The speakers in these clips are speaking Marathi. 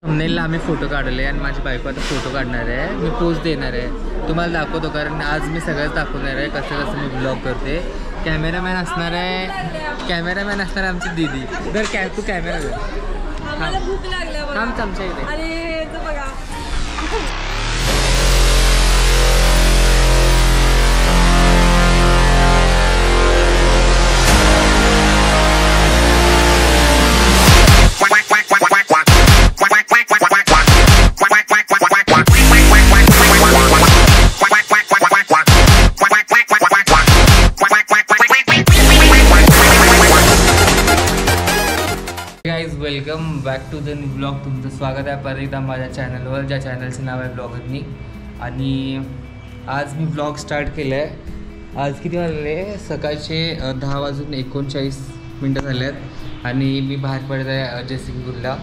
थंबनेलला आम्ही फोटो काढले आणि माझी बायको आता फोटो काढणार आहे. मी पोस्ट देणार आहे, तुम्हाला दाखवतो. कारण आज मी सगळंच दाखवणार आहे कसं कसं मी ब्लॉग करते. कॅमेरामॅन असणार आहे आमची दीदी. तर तू कॅमेरा दे. आम्हाला भूक लागल्या बघा. आमच्या इथे अरे तो बघा. Welcome back to the new blog. तुमचं स्वागत आहे परत एकदा माझ्या चॅनलवर, ज्या चॅनलचं नाव आहे ब्लॉगरनी. आणि आज मी ब्लॉग स्टार्ट केलं आहे. आज किती वाजले? सकाळचे 10:39 झाले आहेत आणि मी बाहेर पडत आहे जयसिंगपूरला.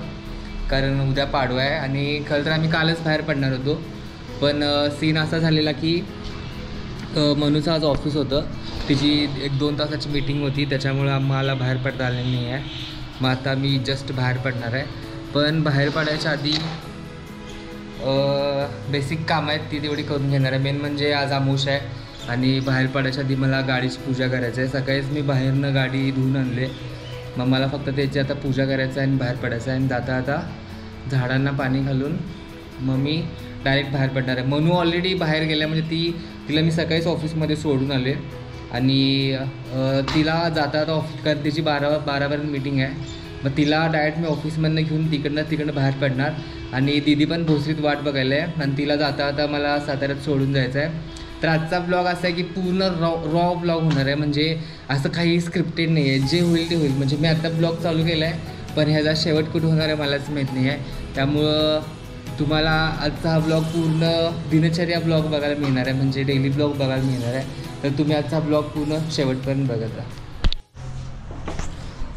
कारण उद्या पाडवा आहे आणि खरं तर आम्ही कालच बाहेर पडणार होतो. पण सीन असा झालेला की मनूचं आज ऑफिस होतं, तिची 1-2 तासाची मीटिंग होती, त्याच्यामुळं आम्हाला बाहेर पडता आलेलं नाही आहे. मग आता मी जस्ट बाहेर पडणार आहे. पण बाहेर पडायच्या आधी बेसिक कामं आहेत ती तेवढी करून घेणार आहे. मेन म्हणजे आज आमोश आहे आणि बाहेर पडायच्या आधी मला गाडीची पूजा करायची आहे. सकाळीच मी बाहेरनं गाडी धुवून आणले, मग मला फक्त त्याची आता पूजा करायचं आहे आणि बाहेर पडायचं आहे. आणि जाता आता झाडांना पाणी घालून मग मी डायरेक्ट बाहेर पडणार आहे. मनू ऑलरेडी बाहेर गेल्या, म्हणजे तिला मी सकाळीच ऑफिसमध्ये सोडून आले आणि तिला जाता आता ऑफिस, कारण तिची 12पर्यंत मीटिंग आहे. मग तिला डायरेक्ट मी ऑफिसमधनं घेऊन तिकडनं बाहेर पडणार. आणि दीदी पण भोसरीत वाट बघायला आहे आणि तिला जाता आता मला साताऱ्यात सोडून जायचं आहे. तर आजचा ब्लॉग असा आहे की पूर्ण रॉ ब्लॉग होणार आहे. म्हणजे असं काही स्क्रिप्टेड नाही आहे, जे होईल ते होईल. म्हणजे मी आता ब्लॉग चालू केला आहे, पण ह्याचा शेवट कुठं होणार आहे मलाच माहीत नाही आहे. त्यामुळं तुम्हाला आजचा हा ब्लॉग पूर्ण दिनचर्या ब्लॉग बघायला मिळणार आहे, म्हणजे डेली ब्लॉग बघायला मिळणार आहे. तर तुम्ही आजचा ब्लॉग पूर्ण शेवटपर्यंत बघत राहा.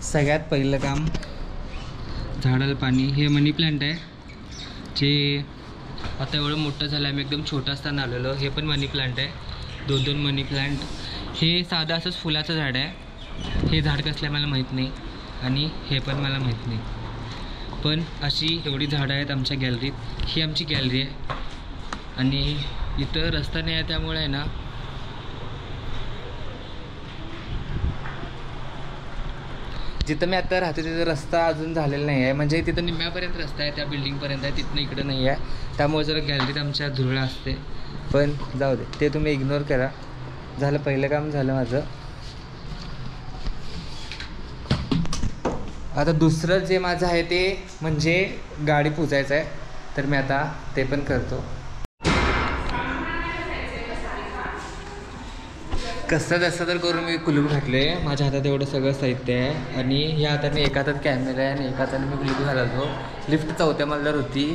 सगळ्यात पहिलं काम, झाडाला पाणी. हे मनी प्लांट आहे, जे आता एवढं मोठं झालं आहे. मी एकदम छोटा असताना आलेलो. हे पण मनी प्लांट आहे, 2 मनी प्लांट. हे साधं असंच फुलाचं झाड आहे. हे झाड कसलं मला माहीत नाही आणि हे पण मला माहीत नाही. पण अशी एवढी झाडं आहेत आमच्या गॅलरीत. ही आमची गॅलरी आहे आणि इथं रस्ता नाही आहे, त्यामुळे आहे ना जिथं मी आता राहते तिथं रस्ता अजून झालेला नाही आहे. म्हणजे तिथं निम्म्यापर्यंत रस्ता आहे, त्या बिल्डिंगपर्यंत आहे, तिथनं इकडं नाही आहे. त्यामुळे जरा गॅलरीत आमच्या धुरळा असते. पण जाऊ दे, ते तुम्ही इग्नोर करा. झालं, पहिलं काम झालं माझं. आता दुसरं जे माझं आहे ते म्हणजे गाडी पुजायचं आहे, तर मी आता ते पण करतो. कसं जसं तर करून मी कुलूप घातले. माझ्या हातात एवढं सगळं साहित्य आहे आणि ह्या हाताने एका हातात कॅमेरा आहे आणि एका हाताने मी कुलूप घालायचो. लिफ्ट 4थ्या मजल्यावर होती,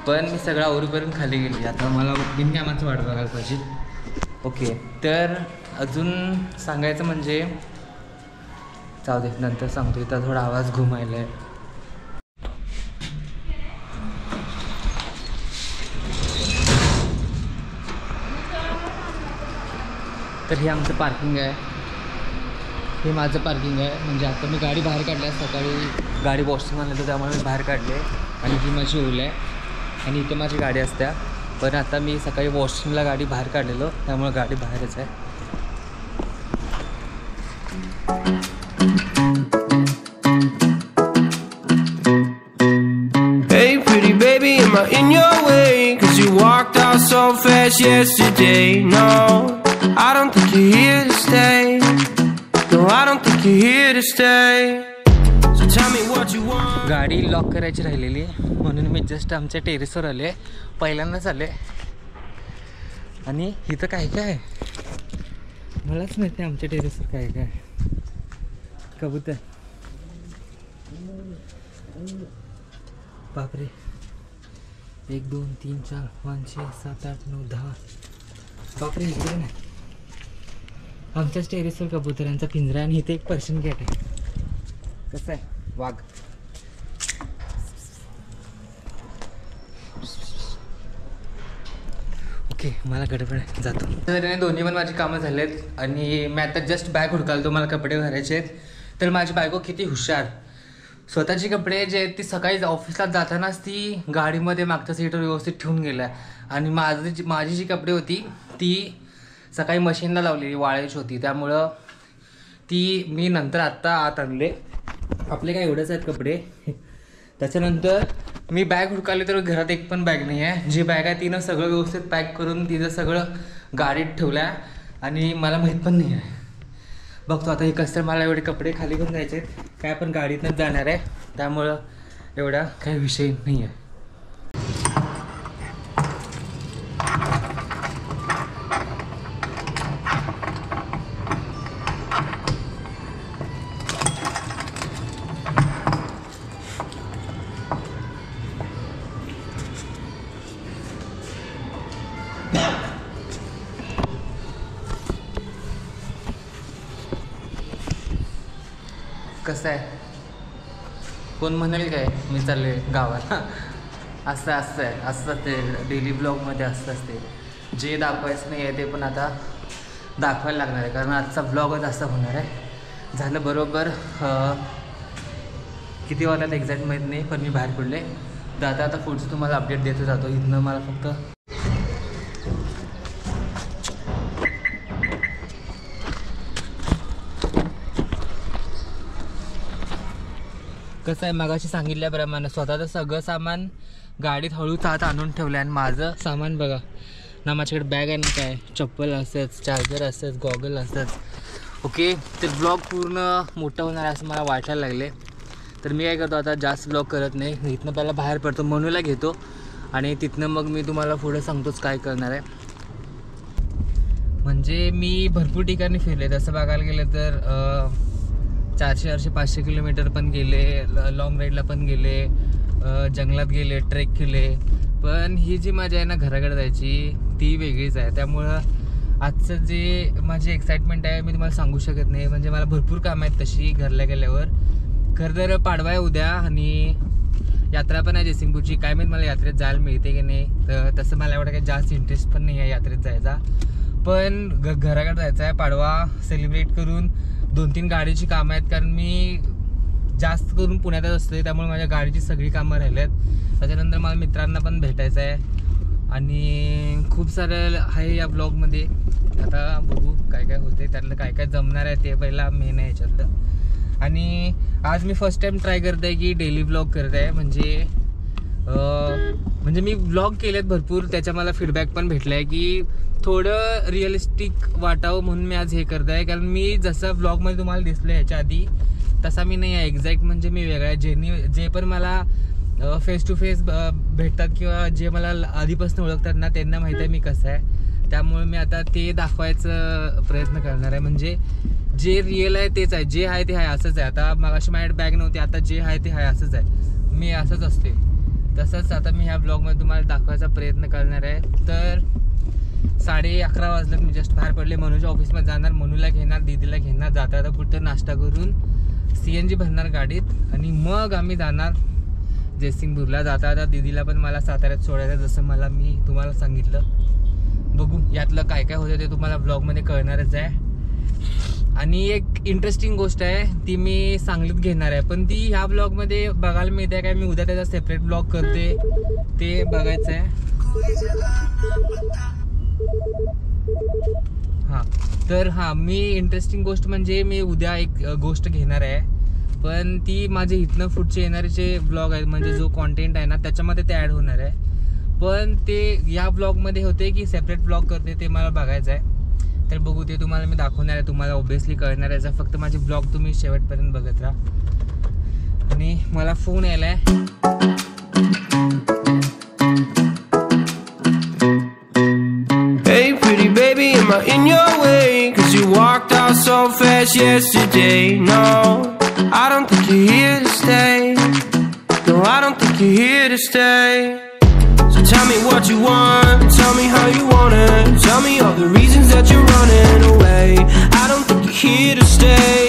पण मी सगळं आवरूपर्यंत खाली गेली. आता मला बिनकामाचं वाट बघायला पाहिजे. ओके, तर अजून सांगायचं म्हणजे जाऊ दे, नंतर सांगतो. इथं थोडा आवाज घुमायला आहे. तर हे आमचं पार्किंग आहे, हे माझं पार्किंग आहे. म्हणजे आता मी गाडी बाहेर काढली आहे. सकाळी गाडी वॉशिंग आणलं होतं, त्यामुळे मी बाहेर काढले. आणि ही माझी ओला आहे आणि इथे माझी गाडी असते. पण आता मी सकाळी वॉशिंगला गाडी बाहेर काढलेलो, त्यामुळे गाडी बाहेरच आहे. Hey pretty baby, am I in your way? 'Cause you walked out so fast yesterday. No, I don't think you're here to stay. No, I don't think you're here to stay. So tell me what you want. गाडी लॉक करायची राहिलेली, म्हणून मी जस्ट आमच्या टेरेसवर आले. पहिल्यांदाच आले आणि इथं काय काय मलाच माहिती आहे. आमच्या टेरेसवर काय काय कबूतर. बापरे, 1 2 3 4 5 6 7 8 9 10. बापरे, इकडे नाही. आमच्याच टेरेसवर कबुतरांचा पिंजरा आणि इथे एक पर्शियन कॅट आहे. कसं आहे वाघ. ओके, मला गडबड आहे, जातो. तर दोन्ही पण माझी कामं झाली आहेत आणि मी आता जस्ट बॅग हुडकालतो, मला कपडे भरायचे आहेत. तर माझी बायको किती हुशार, स्वतःची कपडे जे आहेत ती सकाळी ऑफिसला जातानाच ती गाडीमध्ये मागच्या सीटवर व्यवस्थित ठेवून गेल्या आणि माझी जी कपडे होती ती सकाळी मशीनला लावलेली वाळायची होती, त्यामुळं ती मी नंतर आत्ता आत आणले. आपले काय एवढंच आहेत कपडे. त्याच्यानंतर मी बॅग हुडकाली तर घरात एक पण बॅग नाही आहे. जी बॅग आहे तिनं सगळं व्यवस्थित पॅक करून तिचं सगळं गाडीत ठेवलं आणि मला माहीत पण नाही आहे. बघतो आता हे कसं मला एवढे कपडे खाली घेऊन जायचे काय, पण गाडीतनंच जाणार आहे त्यामुळं एवढा काही विषय नाही आहे. कसं आहे, कोण म्हणेल काय मी चालले गावाला. असं ते डेली ब्लॉगमध्ये असते. जे दाखवायचं नाही आहे ते पण आता दाखवायला लागणार आहे, कारण आजचा ब्लॉगच असा होणार आहे. झालं बरोबर किती वाजल्यात एक्झॅक्ट माहीत नाही, पण मी बाहेर पडले. आता पुढचं तुम्हाला अपडेट देतो जातो. इथनं मला फक्त कसं आहे, मगाशी सांगितल्याप्रमाणे स्वतःचं सगळं सामान गाडीत हळूच आत आणून ठेवलं आहे. आणि माझं सामान बघा ना, माझ्याकडे बॅग आहे ना, काय चप्पल असंच, चार्जर असंच, गॉगल असंच. ओके, ते ब्लॉग पूर्ण मोठं होणार आहे असं मला वाटायला लागले. तर मी काय करतो आता, जास्त ब्लॉग करत नाही. इथनं पहिला बाहेर पडतो, मनूला घेतो आणि तिथनं मग मी तुम्हाला पुढं सांगतोच काय करणार आहे. म्हणजे मी भरपूर ठिकाणी फिरले. तसं बघायला गेलं तर 400, 400, 500 किलोमीटर पण गेले, लॉंग राईडला पण गेले, जंगलात गेले, ट्रेक केले. पण ही जी मजा आहे ना घराकडे जायची ती वेगळीच आहे. त्यामुळं आजचं जे माझी एक्साइटमेंट आहे मी तुम्हाला सांगू शकत नाही. म्हणजे मला भरपूर कामं आहेत तशी घरला गेल्यावर. खरं तर पाडवा आहे उद्या आणि यात्रा पण आहे जयसिंगपूरची. काय माहीत मला यात्रेत जायला मिळते की नाही. तर तसं मला एवढा काही जास्त इंटरेस्ट पण नाही आहे यात्रेत जायचा, पण घराकडे जायचं आहे. पाडवा सेलिब्रेट करून 2-3 गाडीची कामं आहेत, कारण मी जास्त करून पुण्यातच असते त्यामुळे माझ्या गाडीची सगळी कामं राहिली आहेत. त्याच्यानंतर मला मित्रांना पण भेटायचं आहे आणि खूप सारं आहे या ब्लॉगमध्ये. आता बघू काय काय होते, त्यातलं काय काय जमणार आहे ते पहिला मेन आहे याच्यातलं. आणि आज मी फर्स्ट टाइम ट्राय करत आहे की डेली ब्लॉग करत आहे. म्हणजे मी ब्लॉग केलेत भरपूर, त्याचा मला फीडबॅक पण भेटला आहे की थोडं रिअलिस्टिक वाटावं म्हणून मी आज हे करत आहे. कारण मी जसं ब्लॉगमध्ये तुम्हाला दिसलं ह्याच्या आधी तसा मी नाही आहे एक्झॅक्ट. म्हणजे मी वेगळा आहे. जे पण मला फेस टू फेस भेटतात किंवा जे मला आधीपासून ओळखतात ना त्यांना माहीत आहे मी कसं आहे. त्यामुळे मी आता ते दाखवायचा प्रयत्न करणार आहे. म्हणजे जे रिअल आहे तेच आहे, जे आहे ते आहे असंच आहे. आता मगाशी माझ्याकडे बॅग नव्हती, आता जे आहे ते आहे असंच आहे. मी असंच असते. तसंच आता मी ह्या ब्लॉगमध्ये तुम्हाला दाखवायचा प्रयत्न करणार आहे. तर 11:30 वाजल्यात मी जस्ट बाहेर पडले. मनूच्या ऑफिसमध्ये जाणार, मनूला घेणार, दीदीला घेणार, जाता आता कुठं नाश्ता करून CNG भरणार गाडीत आणि मग आम्ही जाणार जयसिंगपूरला. जाता आता दीदीला पण मला साताऱ्यात सोडायचं जसं मी तुम्हाला सांगितलं. बघू यातलं काय काय होतं ते तुम्हाला ब्लॉगमध्ये कळणारच आहे. आणि एक इंटरेस्टिंग गोष्ट आहे ती मी सांगलीत घेणार आहे, पण ती ह्या ब्लॉगमध्ये बघायला मिळते काय. मी उद्या त्याचा सेपरेट ब्लॉग करते, ते बघायचं आहे. हां मी इंटरेस्टिंग गोष्ट म्हणजे मी उद्या एक गोष्ट घेणार आहे, पण ती माझे इथनं पुढचे येणारे ब्लॉग आहेत म्हणजे जो कॉन्टेंट आहे ना त्याच्यामध्ये ते ॲड होणार आहे. पण ते या ब्लॉगमध्ये होते की सेपरेट ब्लॉग करते ते मला बघायचं आहे. तर बघू ते तुम्हाला मी दाखवणार आहे, तुम्हाला ऑब्विसली कळणार आहे. फक्त माझे ब्लॉग तुम्ही शेवटपर्यंत बघत राहा. आणि मला फोन यायला आहे. Hey pretty baby, am I in your way? 'Cause you walked out so fast yesterday. No, I don't think you're here to stay. No, I don't think you're here to stay. So tell me what you want, tell me how you want it. Tell me all the reasons that you're running away. I don't think you're here to stay.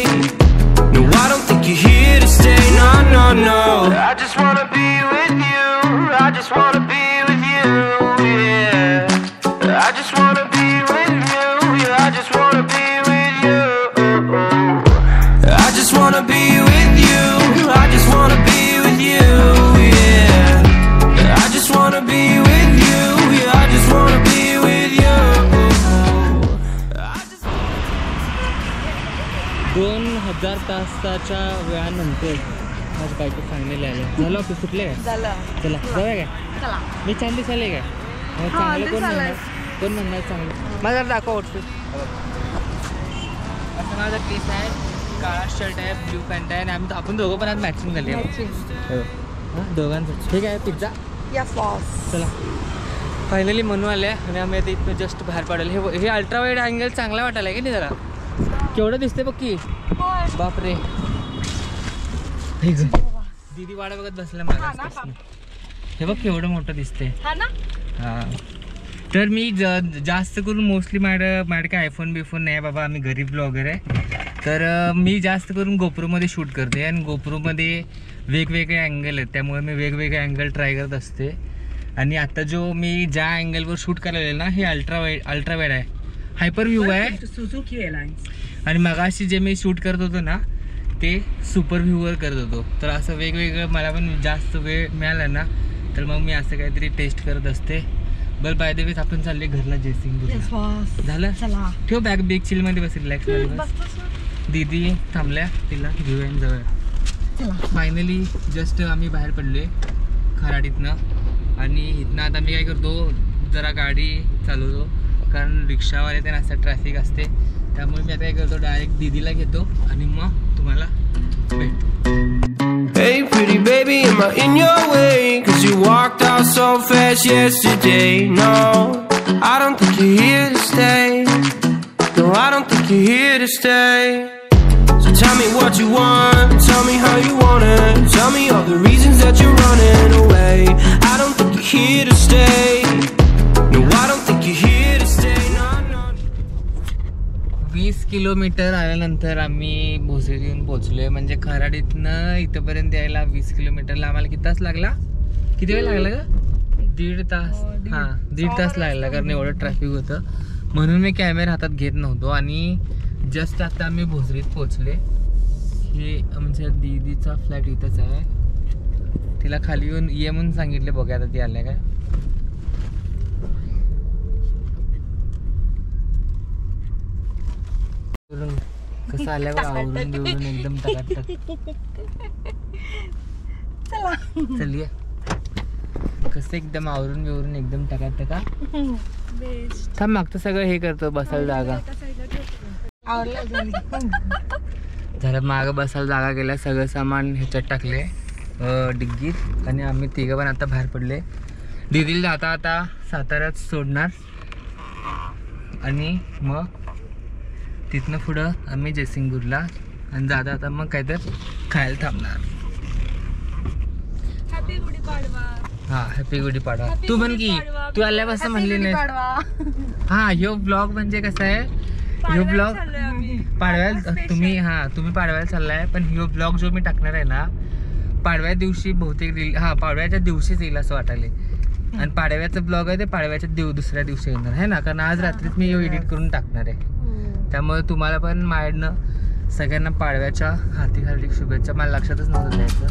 No, I don't think you're here to stay. No, no, no. I just wanna be with you. I just wanna be with you. Yeah. I just wanna be with you. Yeah, I just wanna be with you. I just wanna be with you. I just wanna तासाच्या वेळानंतर आज बायको सांगलेले आले. झालं ऑफिस सुटले काय? झालं. चला जाऊया काय? चला. मी छान दिसायले काय? चांगलं कोण म्हणणार चांगलं? मला जरा दाखव आउटफिट. असं माझा ड्रेस आहे, काळा शर्ट आहे, ब्ल्यू पॅन्ट आहे आणि आपण दोघं पण आज मॅचिंग झाली आहे. दोघांचं ठीक आहे. पिझ्झा चला. फायनली म्हणून आले आणि आम्ही आता इथनं जस्ट बाहेर पडलो. हे अल्ट्रा वाईड अँगल चांगला वाटायला की नाही जरा? केवढं दिसते बघ की. बापरे. दीदी वाडा बघत बसला मला. हे बघ केवढं मोठं दिसते. हां तर मी जास्त करून मोस्टली माझ्याकडे काय आयफोन बिफोन नाही बाबा, आम्ही गरीब ब्लॉगर आहे. तर मी जास्त करून गोप्रोमध्ये शूट करते आणि गोप्रोमध्ये वेगवेगळे अँगल आहेत, त्यामुळे मी वेगवेगळे अँगल ट्राय करत असते. आणि आता जो मी ज्या अँगलवर शूट करायला ना हे अल्ट्रा वाईड आहे, हायपर व्ह्यू आहे. Suzuki airlines. आणि मगाशी जे मी शूट करत होतो ना ते सुपर व्ह्यूवर करत होतो. तर असं वेगवेगळं मला पण जास्त वेळ मिळाला ना तर मग मी असं काहीतरी टेस्ट करत असते. बरं बाय द वे आपण चालले घरला जयसिंगपूरला. झालं ठेव बॅग बिग चिलमध्ये बस, रिलॅक्स मध्ये बस. दीदी थांबल्या, तिला घेऊया जवळ. फायनली जस्ट आम्ही बाहेर पडलोय खराडीतनं आणि इथनं आता मी काय करतो जरा गाडी चालवतो कारण रिक्षावाले ते असं ट्रॅफिक असते. त्यामुळे मी आता काय करतो डायरेक्ट दीदीला घेतो आणि मग तुम्हाला भेटतो. Hey pretty baby, am I in your way? 'Cause you walked out so fast yesterday. No, I don't think you're here to stay. No, I don't think you're here to stay. So tell me what you want, tell me how you want it. Tell me all the reasons that you're running away. I don't think you're here to stay. No, I don't think you're here to stay. No, no. 20 kilometre आल्यानंतर आम्ही भोसरीत येऊन पोहोचलोय. म्हणजे खराडीतनं इथंपर्यंत यायला 20 किलोमीटरला आम्हाला किती तास लागला? किती वेळ लागला का? 1.5 तास. हां 1.5 तास लागला कारण एवढं ट्रॅफिक होतं. म्हणून मी कॅमेरा हातात घेत नव्हतो. आणि जस्ट आता आम्ही भोसरीत पोहोचले. हे आमच्या दीदीचा फ्लॅट इथंच आहे. तिला खाली येऊन ये म्हणून सांगितले, बघा आता ती आल्या काय. कसं आल्यावर आवरून बिवरून एकदम टकाटक. चलिये कसं एकदम आवरून बिवरून एकदम टकाटका. थांब मागचं सगळं हे करतो, बसायला जागा झालं. मागं बसायला जागा केल्या, सगळं सामान ह्याच्यात टाकले डिग्गीत. आणि आम्ही तिघं पण आता बाहेर पडले. दीदीला जाता आता साताऱ्यात सोडणार आणि मग तिथनं पुढं आम्ही जयसिंगपूरला आणि जाता आता मग काय तर खायला थांबणार. हॅपी गुढीपाडवा. हा हॅपी गुढीपाडवा. तू पण की तू आल्यापासून म्हणली नाही. हा ह्यो ब्लॉग म्हणजे कसं आहे, ह्यो ब्लॉग पाडव्याला तुम्ही पाडव्याला चाललाय. पण ह्यो ब्लॉग जो मी टाकणार आहे ना पाडव्या दिवशी बहुतेक पाडव्याच्या दिवशीच येईल असं वाटायले. आणि पाडव्याचा ब्लॉग आहे ते पाडव्याच्या दुसऱ्या दिवशी येणार आहे ना, कारण आज रात्रीच मी एडिट करून टाकणार आहे. त्यामुळे तुम्हाला पण माझ्याकडनं सगळ्यांना पाडव्याच्या हार्दिक शुभेच्छा. मला लक्षातच नव्हतं द्यायचं.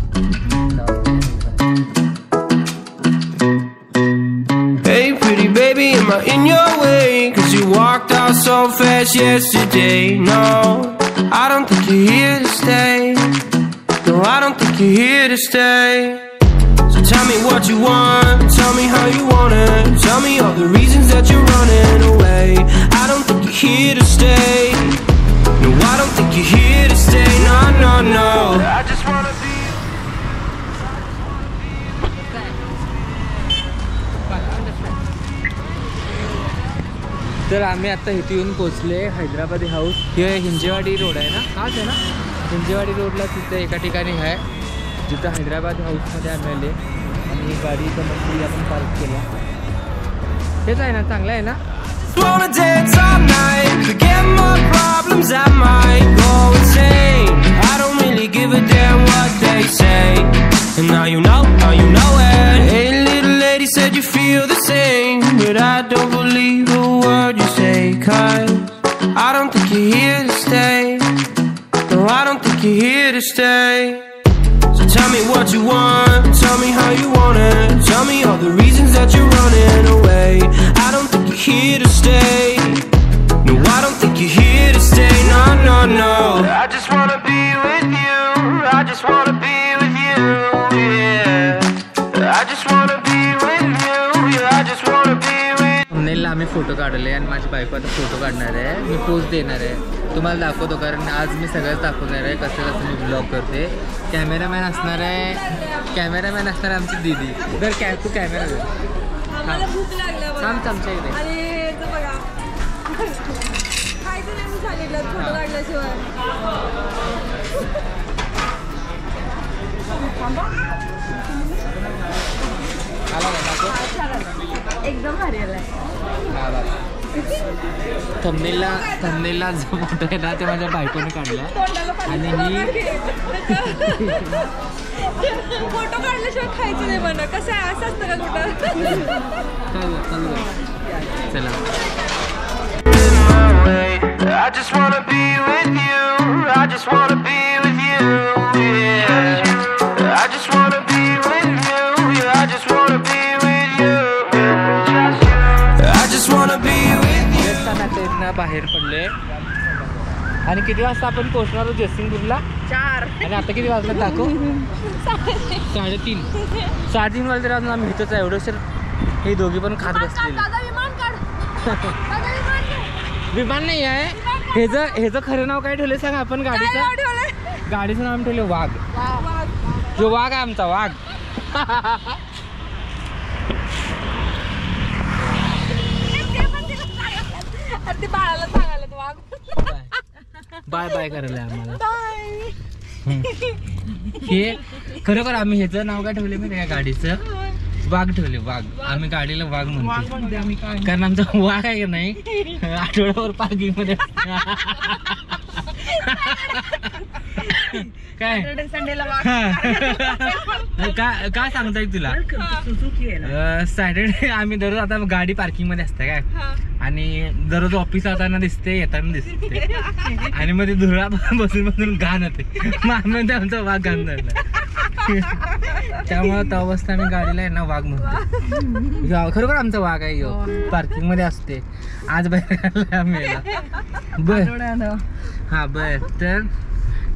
Hey pretty baby, am I in your way? 'Cause you walked out so fast yesterday. No, I don't think you're here to stay. No, I don't think you're here to stay. So tell me what you want, tell me how you want it. Tell me all the reasons that you're running away. I don't think you're here to stay. No, I don't think you're here to stay. No, no, no. I just wanna be. तर आम्ही आता इथे येऊन पोचले हैदराबादी हाऊस. हे हिंजेवाडी रोड आहे ना, हाच आहे ना हिंजेवाडी रोडला. तिथे एका ठिकाणी आहे जिथं हैदराबाद हाऊसमध्ये आलेले. आणि गाडी इथं मग आपण पार्क केला. हेच आहे ना, चांगलं आहे ना. Wanna dance all night, forget my problems, I might go insane. I don't really give a damn what they say. And now you know it. Hey little lady said you feel the same, but I don't believe a word you say. 'Cause I don't think you're here to stay. No, I don't think you're here to stay. So tell me what you want, tell me how you want it. Tell me all the reasons that you're running away. I don't think you're here to stay. No, I don't think you're here to stay. No, no, no. I just wanna be with just wanna be with you. Yeah, I just wanna be with. थंबनेलला आम्ही फोटो काढले आणि माझी बायको आता फोटो काढणार आहे. मी पोस्ट देणार आहे, तुम्हाला दाखवतो, कारण आज मी सगळंच दाखवणार आहे कसं कसं मी ब्लॉग करते. कॅमेरामॅन असणार आहे आमची दीदी. तर तू कॅमेरा दे. आम्हाला भूक लागला बघा. थांब आमच्या इकडे. अरे हे बघा खायचं नाही मी सांगितलं फोटो काढल्याशिवाय. आला का दाखव? एकदम भारी आलाय. थंबनेलला जो फोटो आहे ना ते माझ्या बायकोने काढला आणि ही फोटो काढल्याशिवाय खायचं नाही म्हणा. कसं आहे असं असतं का कुठं? चला. I just wanna be with you. I just wanna be with you. Yeah. I just wanna be with you. Yeah, I just wanna be with you. I just wanna be with you. ना बाहेर पडले आणि किती वाजता आपण पोहोचणार आहोत जयसिंगपूरला? 4. आणि आता किती वाजलं दाखव? 3:30. 3:30 वाजले अजून आम्ही इथंच आहे. एवढं सर हे दोघी पण खात बसलेले. विमान नाही आहे. ह्याचं खरं नाव काय ठेवलं सांग आपण? गाडीचं नाव ठेवलं वाघ. जो वाघ आहे आमचा वाघ. ते बाळाला सांगायला वाघ बाय बाय करायला आम्हाला. हे खरोखर आम्ही ह्याचं नाव काय ठेवले माहिती आहे? गाडीचं वाघ ठेवले. वाघ. आम्ही गाडीला वाघ म्हणतो कारण आमचा वाघ आहे का नाही आठवड्यावर पार्किंग मध्ये. काय काय सांगता येईल तुला? सॅटर्डे आम्ही दररोज आता गाडी पार्किंग मध्ये असते काय, आणि दररोज ऑफिस जाताना दिसते, येताना दिसते, आणि मग ते धुळा बसून बसून घाण होते. मग आम्ही आमचा वाघ घाण झाला. त्यामुळे त्या अवस्था आम्ही गाडीला आहे ना वाघ म्हणतो. खरोखर आमचा वाघ आहे. पार्किंग मध्ये असते. आज बाहेर आम्ही बर. हा बर. तर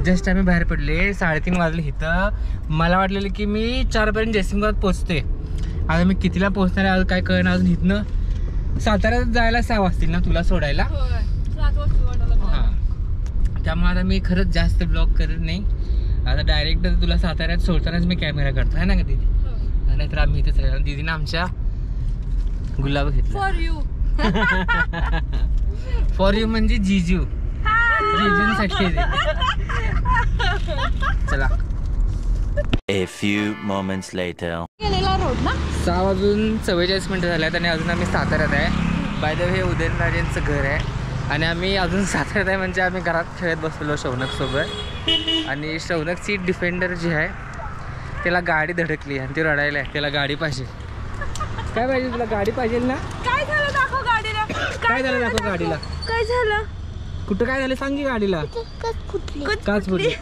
जस्ट आम्ही बाहेर पडले. 3:30 वाजले इथं. मला वाटलेलं की मी 4 पर्यंत जयसिंगपुरात पोहोचते. आता मी कितीला पोहोचणार आहे काय कळणार. अजून इथनं साताऱ्यात जायला 6 वाजतील ना तुला सोडायला. हा. त्यामुळे आता मी खरंच जास्त ब्लॉग करत नाही. आता डायरेक्ट तुला साताऱ्यात सोडतानाच मी कॅमेरा करतो आहे ना का दीदी? नाहीतर आम्ही इथेच राहिलो. दीदीनं आमच्या गुलाब घेतला. फॉर यू म्हणजे जिजू. जिजूंसाठी. चला. A few moments later. 6:44 झाल्यात आणि अजून आम्ही साताऱ्यात आहे. बाय द वे उदयनराजेंचं घर आहे आणि आम्ही अजून साताऱ्यात आहे. म्हणजे आम्ही घरात खेळत बसलेलो शौनक सोबत. आणि शौनकची डिफेंडर जी आहे त्याला गाडी धडकली आणि ती रडायला आहे. त्याला गाडी पाहिजे. काय पाहिजे तुला? गाडी पाहिजे ना? काय झालं दाखव गाडीला. काय झालं दाखव गाडीला. काय झालं? कुठं काय झालं सांग की गाडीला. काच फुटली.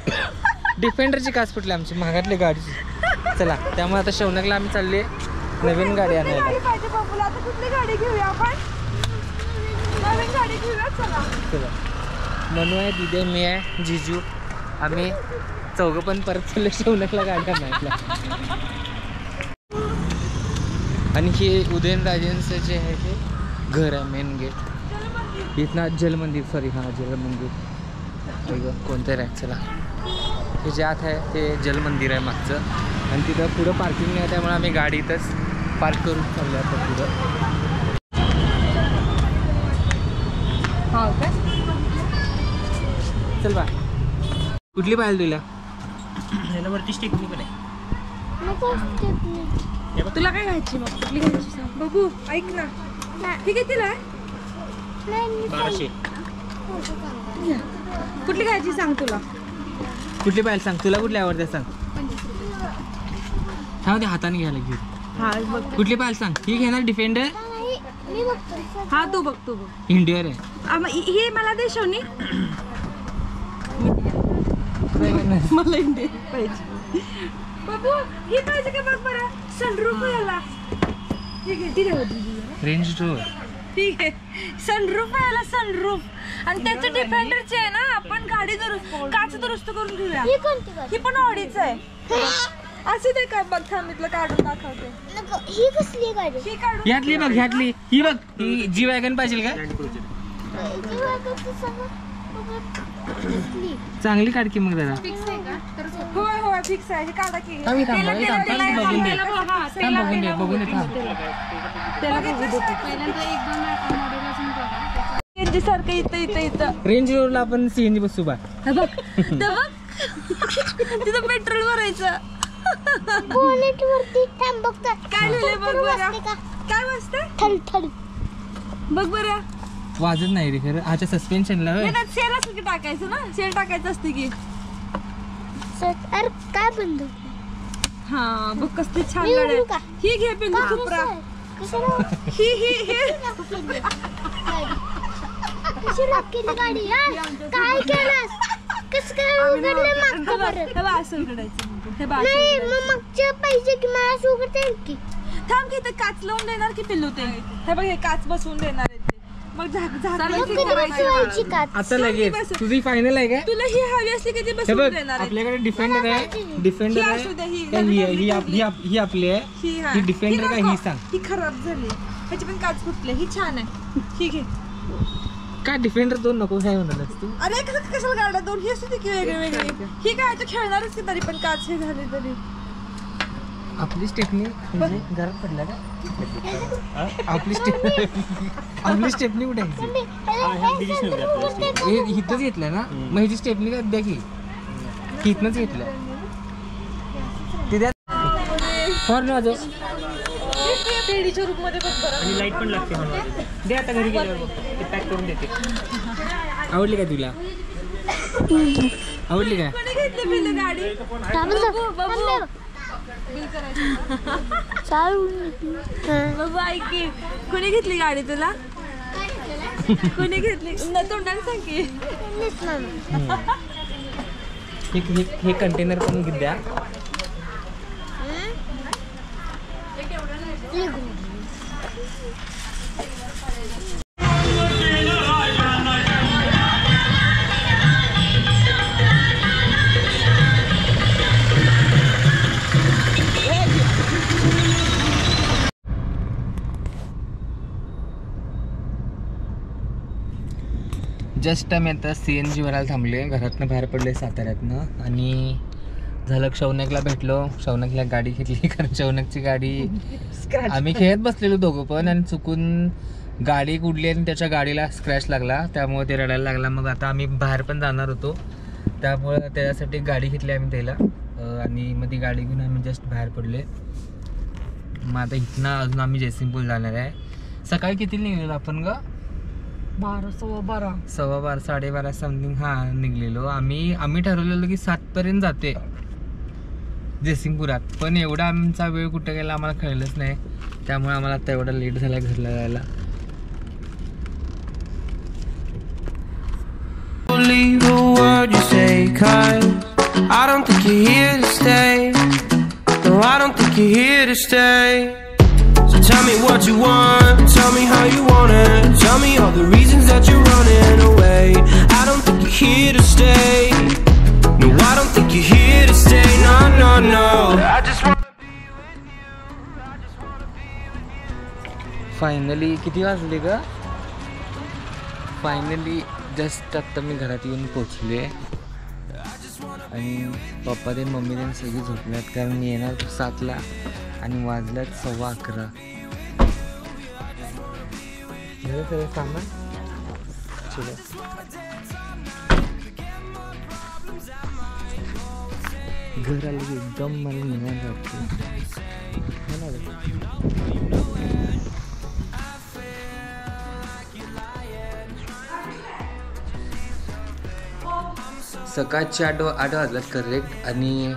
डिफेंडरची काच फुटली आमची महागातली गाडीची. चला. त्यामुळे आता शौनकला आम्ही चालले नवीन गाडी आणायला. आता कुठली गाडी घेऊया आपण? नवीन गाडी घेऊया. चला. मनू आहे, दिदे, मी आहे, जिजू. आम्ही चौघं पण परत चालले शौनकला गाडी आणायला. आणि हे उदयनराजेंचं जे आहे ते घर आहे. मेन गेट इथनं जलमंदिर. सॉरी हां जलमंदिर. कोणतं आहे? चला. हे जे आत आहे ते जलमंदिर आहे मागचं. आणि तिथं पुढं पार्किंग नाही आहे. त्यामुळे आम्ही गाडी इथंच पार्क करून चाललो आता पुढं. चल बा. कुठली पाहिजे तुला? ह्याला वरती स्टेपनी पण आहे. तुला काय घ्यायची मग? कुठली घ्यायची सांग बघू. ऐक ना. ठीक आहे. तिला 1200. कुठली घ्यायची सांग. तुला कुठली पाहिजे सांग. तुला कुठली आवडते सांग. हा ते हाताने घ्यायला घेऊ. हा बघ. कुठली पाहिजे सांग. ही घेणार डिफेंडर. हा तू बघ. इंडियर आहे. हे मला दे शोनी. मला इंडियन पाहिजे. बाबू ही पाहिजे का बघ बरं. सनरूफ याला. ठीक आहे. Range rover. ठीक आहे. सनरूफ आहे याला. सनरूफ. आणि त्याचं डिफेंडरचे आहे ना. आपण गाडी काच दुरुस्त करून घेऊया. ही पण ऑडीच आहे. असू दे का बघ थांब इथलं काढून दाखवते. ही कसली गाडी? ही काढून ह्यातली बघ ह्यातली ही बघ ही जी वॅगन पाहिजे का चांगली काढ की मग जरा होय होय फिक्स आहे. हे काढा की थांब, थांब, त्याला- थांब, त्याला- थांब, त्याला- बघून दे. त्याला- हा, थांब त्याला- बघून दे बघून दे थांब CNG सारखं इथं रेंज रोडला आपण सीएनजी बसू बा हे बघ ते बघ तिथं पेट्रोल भरायचं. बोनेट वरती थांब बघता. काय लिहिलंय बघ बरं. वाजते का? काय वाजतंय थड बघ बरं. वाजत नाही रे खरं अच्छा सस्पेन्शनला होय नाही सेल असेल की टाकायचं ना सेल टाकायचं असते की. अरे काय बंद? हा बघ कसली छान मी गाडी उडू आहे. का? ही घे पिंकू सुप्रा. ही कशी लॉक केली गाडी? काय केलंस? कसं काय उघडलं मागचं परत? हे बघ असं उघडायचं. हे बघ असं नाही उघडायचं. मग मागच्या पाहिजे की मला असं उघडता येईल की? थांब की इथं काच लावून देणार की पिल्लू ते. हे बघ हे काच बसवून देणार आहे ते. मग झाकलं मग की कधी करायचं. बसवायची का? आता लगेच तुझी फायनल आहे काय तुला ही हवी असली की ती हे बसवून बघ देणार आहे. आपल्याकडे डिफेंडर आहे डिफेंडर ही आहे असू दे, ही का नवीन ही आणली ही का ही आपली आहे ही हा. ही डिफेंडर ही का नको. ही सांग ही खराब झाली ह्याची पण काच फुटले. ही छान आहे. ही घे. काय डिफेंडर दोन नको काय म्हणालास तू अरे कसं कशाला गाड्या दोन ही असते की वेगळे वेगळे. ही काय तू खेळणारच की तरी पण काच हे झाली तरी. आपली स्टेपनी म्हणजे घरात पडला का आपली स्टेपनी कुठे आहे इथंच घेतलं ना मग ह्याची स्टेपनी काय द्या की इथनच घेतलं ते द्या हॉर्न वाजव पेढीच्या रूप मध्ये बघ बरं. आणि लाईट पण लागते मला दे आता घरी गेल्यावर ते पॅक करून देते आवडली का तुला आवडली काय कोणी घेतली पिल्लू गाडी? बाबू बाबू बाबू ऐक की कोणी घेतली गाडी तुला? कोणी घेतली तोंडाने सांग की. हे कंटेनर पण द्या जस्ट आम्ही आता CNG भरायला थांबले घरातनं बाहेर पडले साताऱ्यातनं आणि झालं शौनकला भेटलो शौनकला गाडी घेतली कारण शौनकची गाडी आम्ही खेळत बसलेलो दोघं पण आणि चुकून गाडी उडली आणि त्याच्या गाडीला स्क्रॅच लागला त्यामुळे ते रडायला लागला मग आता आम्ही बाहेर पण जाणार होतो त्यामुळं त्याच्यासाठी गाडी घेतली आम्ही त्याला आणि मग ती गाडी घेऊन आम्ही जस्ट बाहेर पडले मग आता इथनं अजून आम्ही जयसिंगपूर जाणार आहे सकाळी किती निघलेलो आपण ग 12 12:15 12:15 12:30 समथिंग हां निघलेलो आम्ही ठरवलेलो की 7 पर्यंत जाते जयसिंगपुरात पण एवढा आमचा वेळ कुठं गेला आम्हाला कळलंच नाही त्यामुळे आम्हाला आता एवढा लेट झाला घरला जायला Believe a word you say, 'cause I don't think you're here to stay. No, I don't think you're here to stay. So tell me what you want, tell me how you want it. Tell me all the reasons that you're running away. I don't think you're here to stay. No, I don't think you're here to stay. No, no, no. I just want. Finally किती वाजले ग फायनली जस्ट आत्ता मी घरात येऊन पोचले आणि पप्पा ते मम्मी ते सगळी झोपल्यात कारण मी येणार 7ला आणि वाजल्यात 11:15 झालं सगळं सामान चलो घर आलं की एकदम मला निवांत वाटतं सकाळचे 8 वाजल्यात करेक्ट आणि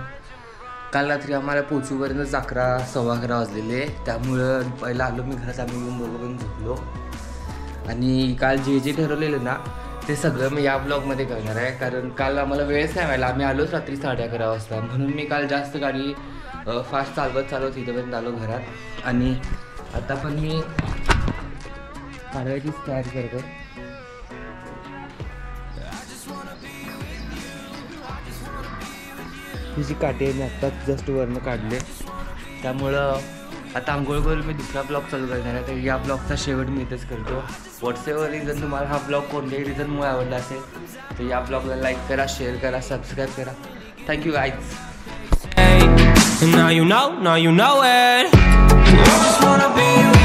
काल रात्री आम्हाला पोचूपर्यंतच 11:15 वाजलेले त्यामुळं पहिला आलो मी घरात आम्ही येऊन बरोबर झोपलो आणि काल जे जे ठरवलेलं ना ते सगळं मी या ब्लॉगमध्ये करणार आहे कारण काल आम्हाला वेळच नाही व्हायला आम्ही आलोच रात्री 11:30 वाजता म्हणून मी काल जास्त गाडी फास्ट चालवत इथेपर्यंत आलो घरात आणि आता पण मी काढवायचीच तयारी करतो ही जी काठी आहे मी आत्ताच जस्ट वरनं काढले. त्यामुळं आता आंघोळ करून मी दुसरा ब्लॉग चालू करणार आहे. तर या ब्लॉगचा शेवट मी इथेच करतो. व्हॉट्सअपवर रिझन तुम्हाला हा ब्लॉग कोणत्याही रिझनमुळे आवडला असेल तर या ब्लॉगला लाईक करा, शेअर करा, सबस्क्राईब करा. Thank you guys. And now you know it. I just wanna be